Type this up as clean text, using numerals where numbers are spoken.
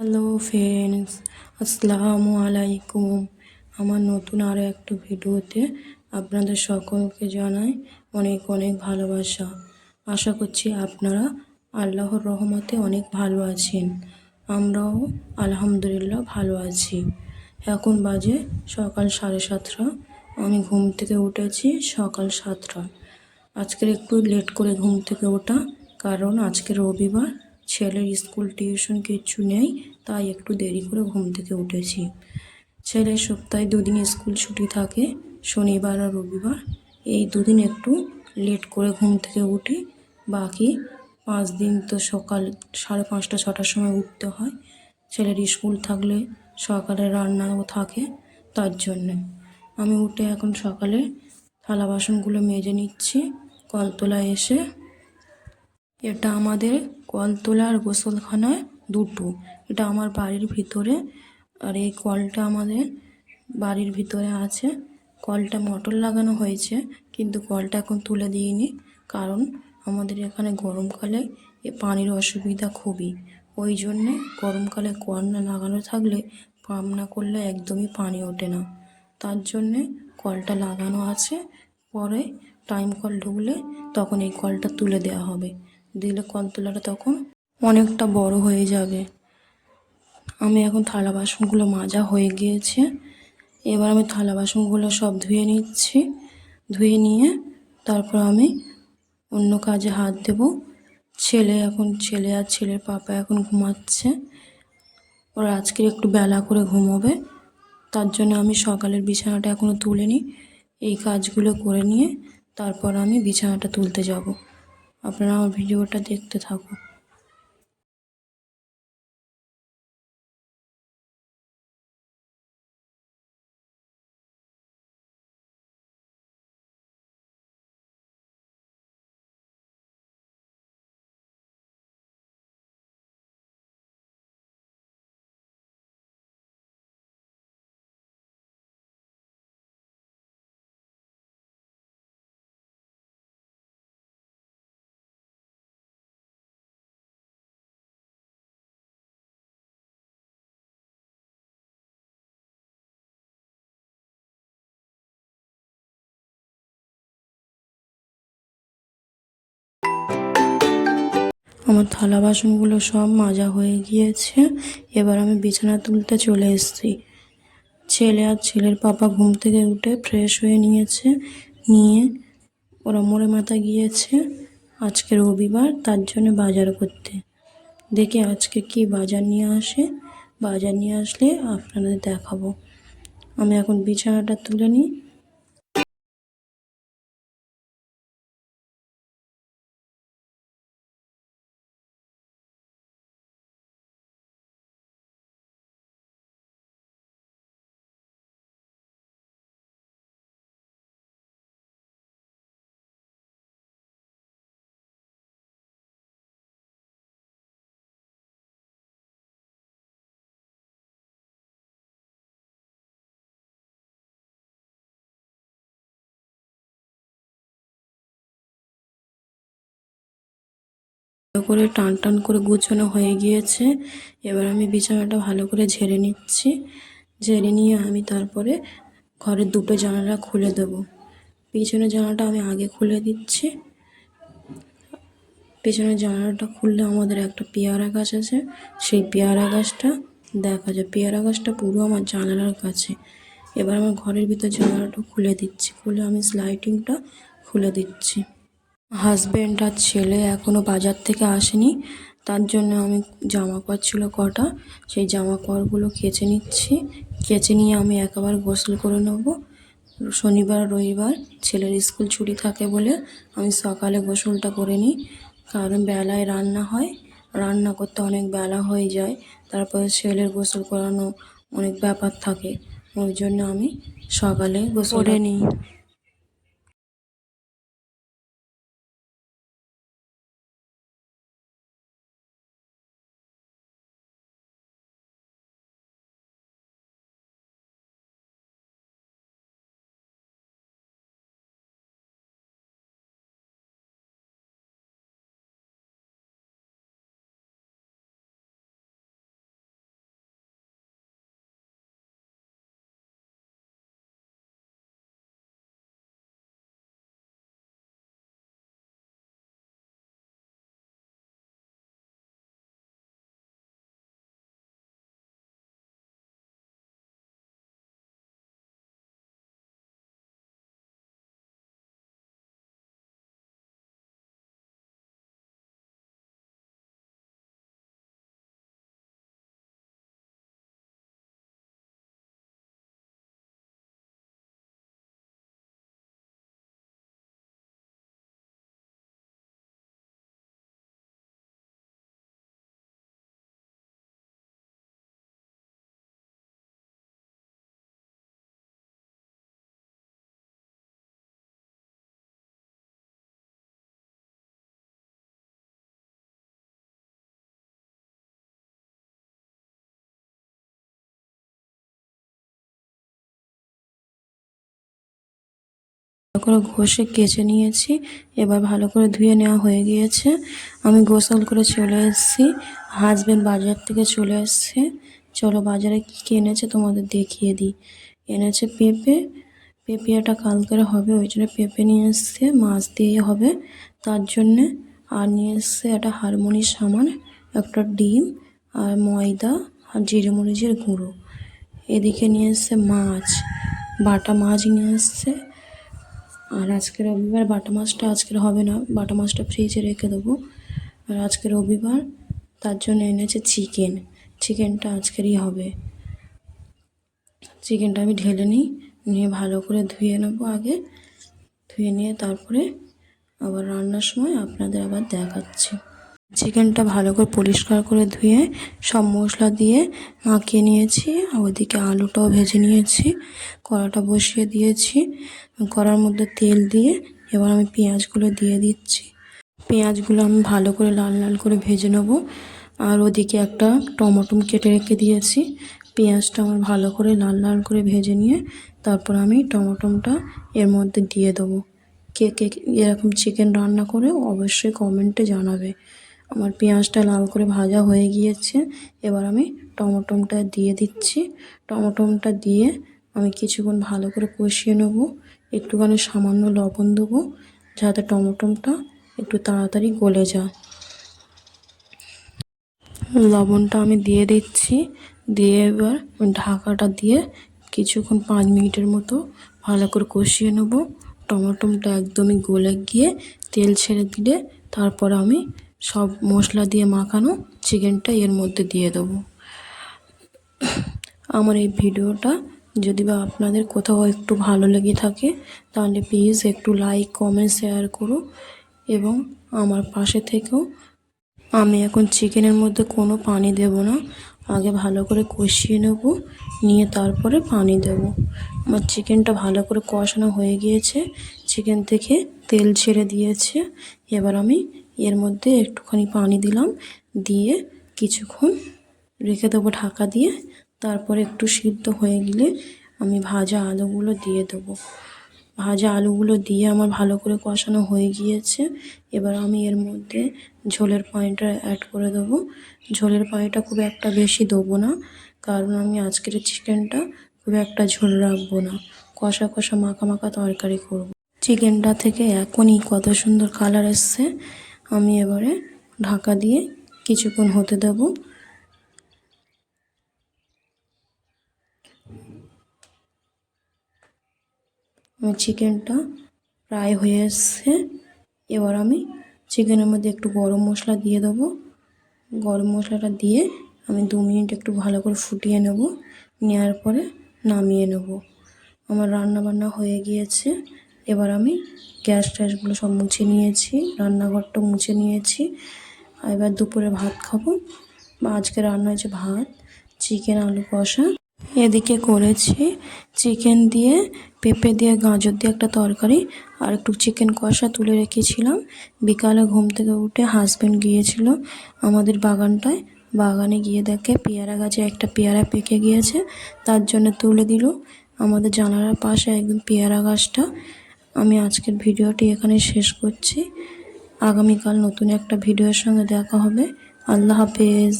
Hello friends, আসসালামু আলাইকুম। আমার নতুন আরও একটা ভিডিওতে আপনাদের সকলকে জানাই অনেক অনেক ভালোবাসা। আশা করছি আপনারা আল্লাহর রহমতে অনেক ভালো আছেন। আমরাও আলহামদুলিল্লাহ ভালো আছি। এখন বাজে সকাল 7:30। আমি ঘুম থেকে উঠেছি সকাল 7টা। আজকের একটু লেট করে ঘুম থেকে ওঠা, কারণ আজকে রবিবার, ছেলের স্কুল টিউশন কিচ্ছু নেই, তাই একটু দেরি করে ঘুম থেকে উঠেছি। ছেলের সপ্তাহে 2 দিন স্কুল ছুটি থাকে, শনিবার আর রবিবার। এই 2 দিন একটু লেট করে ঘুম থেকে উঠি, বাকি 5 দিন তো সকাল 5:30 6টার সময় উঠতে হয়। ছেলের স্কুল থাকলে সকালে রান্নাও থাকে, তার জন্যে আমি উঠে এখন সকালে থালা বাসনগুলো মেজে নিচ্ছি। কলতলায় এসে, এটা আমাদের কলতলা আর গোসলখানায় দুটো, এটা আমার বাড়ির ভিতরে, আর এই কলটা আমাদের বাড়ির ভিতরে আছে। কলটা মোটর লাগানো হয়েছে, কিন্তু কলটা এখন তুলে দিইনি, কারণ আমাদের এখানে গরমকালে পানির অসুবিধা খুবই। ওই জন্যে গরমকালে কল না লাগানো থাকলে, পাম্প না করলে একদমই পানি ওঠে না। তার জন্যে কলটা লাগানো আছে, পরে টাইম কল ঢুকলে তখন এই কলটা তুলে দেওয়া হবে, দিলে কলতলাটা তখন অনেকটা বড় হয়ে যাবে। আমি এখন থালা বাসনগুলো মাজা হয়ে গিয়েছে, এবার আমি থালা বাসনগুলো সব ধুয়ে নিচ্ছি। ধুয়ে নিয়ে তারপর আমি অন্য কাজে হাত দেব। ছেলে আর ছেলের পাপা এখন ঘুমাচ্ছে, ওরা আজকের একটু বেলা করে ঘুমোবে, তার জন্য আমি সকালের বিছানাটা এখনও তুলিনি। এই কাজগুলো করে নিয়ে তারপর আমি বিছানাটা তুলতে যাব। আপনারা আমার ভিডিওটা দেখতে থাকুন। আমার থালা বাসনগুলো সব মাজা হয়ে গিয়েছে, এবার আমি বিছানা তুলতে চলে এসেছি। ছেলে আর ছেলের পাপা ঘুম থেকে উঠে ফ্রেশ হয়ে নিয়েছে, নিয়ে ওরা মোড়ে মাথা গিয়েছে আজকে রবিবার, তার জন্য বাজার করতে। দেখি আজকে কি বাজার নিয়ে আসে, বাজার নিয়ে আসলে আপনাদের দেখাবো। আমি এখন বিছানাটা তুলে নিই। ভালো করে টান টান করে গুছানো হয়ে গিয়েছে, এবার আমি বিছানাটা ভালো করে ঝেড়ে নিচ্ছি। ঝেড়ে নিয়ে আমি তারপরে ঘরের দুটো জানালা খুলে দেব। পিছনের জানালাটা আমি আগে খুলে দিচ্ছি। পেছনের জানালাটা খুললে আমাদের একটা পেয়ারা গাছ আছে, সেই পেয়ারা গাছটা দেখা যায়। পেয়ারা গাছটা পুরো আমার জানালার কাছে। এবার আমার ঘরের ভিতর জানালাটা খুলে দিচ্ছি, খুলে আমি স্লাইডিংটা খুলে দিচ্ছি। হাজব্যান্ড আর ছেলে এখনও বাজার থেকে আসেনি, তার জন্য আমি জামা কাপড় ছিল কটা, সেই জামা কাপড়গুলো কেচে নিচ্ছি। কেচে নিয়ে আমি একবার গোসল করে নেব। শনিবার রবিবার ছেলের স্কুল ছুটি থাকে বলে আমি সকালে গোসলটা করে নিই, কারণ বেলায় রান্না হয়, রান্না করতে অনেক বেলা হয়ে যায়, তারপরে ছেলের গোসল করানো অনেক ব্যাপার থাকে, ওই জন্য আমি সকালে গোসল করে নিই। করে ঘষে কেচে নিয়েছি। এবার ভালো করে ধুয়ে নেওয়া হয়ে গিয়েছে। আমি গোসল করে চলে এসেছি। হাজবেন্ড বাজার থেকে চলে এসছে। চলো বাজারে কী কী এনেছে তোমাদের দেখিয়ে দিই। এনেছে পেঁপে, পেঁপেটা কালকের হবে ওই জন্য পেঁপে নিয়ে এসছে, মাছ দিয়ে হবে তার জন্যে। আর নিয়ে এসছে একটা হারমোনির সামান, একটা ডিম আর ময়দা আর জিরে মরিচের গুঁড়ো। এদিকে নিয়ে এসছে মাছ, বাটা মাছ নিয়ে এসছে। আর আজকে রবিবার বাটা মাছটা আজকের হবে না, বাটা মাছটা ফ্রিজে রেখে দেবো। আর আজকে রবিবার তার জন্য এনেছে চিকেন, চিকেনটা আজকেরই হবে। চিকেনটা আমি ঢেলে নিয়ে ভালো করে ধুয়ে নেবো আগে, ধুয়ে নিয়ে তারপরে আবার রান্নার সময় আপনাদের আবার দেখাচ্ছি। চিকেনটা ভালো করে পরিষ্কার করে ধুয়ে সব মশলা দিয়ে মাখিয়ে নিয়েছি। ওদিকে আলুটাও ভেজে নিয়েছি, কড়াটা বসিয়ে দিয়েছি। কড়ার মধ্যে তেল দিয়ে এবার আমি পেঁয়াজগুলো দিয়ে দিচ্ছি। পেঁয়াজগুলো আমি ভালো করে লাল লাল করে ভেজে নেব। আর ওদিকে একটা টমেটো কেটে রেখে দিয়েছি। পেঁয়াজটা আমার ভালো করে লাল লাল করে ভেজে নিয়ে তারপর আমি টমেটোটা এর মধ্যে দিয়ে দেবো। কে কে এরকম চিকেন রান্না করে অবশ্যই কমেন্টে জানাবে। আমার পেঁয়াজটা লাল করে ভাজা হয়ে গিয়েছে। এবার আমি টমেটোটা দিয়ে দিচ্ছি। টমেটোটা দিয়ে আমি কিছুক্ষণ ভালো করে কষিয়ে নেব। একটুখানি সামান্য লবণ দেবো যাতে টমেটোটা একটু তাড়াতাড়ি গলে যায়। লবণটা আমি দিয়ে দিচ্ছি, দিয়ে এবার ঢাকাটা দিয়ে কিছুক্ষণ 5 মিনিটের মতো ভালো করে কষিয়ে নেব। টমেটোটা একদমই গলে গিয়ে তেল ছেড়ে দিলে তারপর আমি সব মশলা দিয়ে মাখানো চিকেনটা এর মধ্যে দিয়ে দেবো। আমার এই ভিডিওটা যদি বা আপনাদের কোথাও একটু ভালো লেগে থাকে তাহলে প্লিজ একটু লাইক কমেন্ট শেয়ার করো এবং আমার পাশে থেকেও। আমি এখন চিকেনের মধ্যে কোনো পানি দেব না, আগে ভালো করে কষিয়ে নেব, নিয়ে তারপরে পানি দেব। আমার চিকেনটা ভালো করে কষানো হয়ে গিয়েছে, চিকেন থেকে তেল ছেড়ে দিয়েছে। এবার আমি এর মধ্যে একটুখানি পানি দিলাম, দিয়ে কিছুক্ষণ রেখে দেবো ঢাকা দিয়ে। তারপরে একটু সিদ্ধ হয়ে গেলে আমি ভাজা আলুগুলো দিয়ে দেবো। ভাজা আলুগুলো দিয়ে আমার ভালো করে কষানো হয়ে গিয়েছে। এবার আমি এর মধ্যে ঝোলের পানিটা অ্যাড করে দেবো। ঝোলের পানিটা খুব একটা বেশি দেবো না, কারণ আমি আজকের চিকেনটা খুব একটা ঝোল রাখবো না, কষা কষা মাখা মাখা তরকারি করব। চিকেনটা থেকে এখনই কত সুন্দর কালার এসছে। আমি এবারে ঢাকা দিয়ে কিছুক্ষণ হতে দেবো। আমার চিকেনটা প্রায় হয়ে এসছে। এবার আমি চিকেনের মধ্যে একটু গরম মশলা দিয়ে দেবো। গরম মশলাটা দিয়ে আমি 2 মিনিট একটু ভালো করে ফুটিয়ে নেব, নেওয়ার পরে নামিয়ে নেব। আমার রান্না বান্না হয়ে গিয়েছে। এবার আমি গ্যাস ট্যাসগুলো সব মুছে নিয়েছি, রান্নাঘরটা মুছে নিয়েছি। এবার দুপুরে ভাত খাবো। আজকে রান্না হয়েছে ভাত, চিকেন আলু কষা। এদিকে করেছি চিকেন দিয়ে পেঁপে দিয়ে গাজর দিয়ে একটা তরকারি, আর একটু চিকেন কষা তুলে রেখেছিলাম। বিকালে ঘুম থেকে উঠে হাজব্যান্ড গিয়েছিল আমাদের বাগানটায়, বাগানে গিয়ে দেখে পেয়ারা গাছে একটা পেয়ারা পেকে গিয়েছে, তার জন্য তুলে দিল। আমাদের জানালার পাশে একদম পেয়ারা গাছটা। আমি আজকের ভিডিওটি এখানে শেষ করছি। আগামীকাল নতুন একটা ভিডিওর সঙ্গে দেখা হবে। আল্লাহ হাফেজ।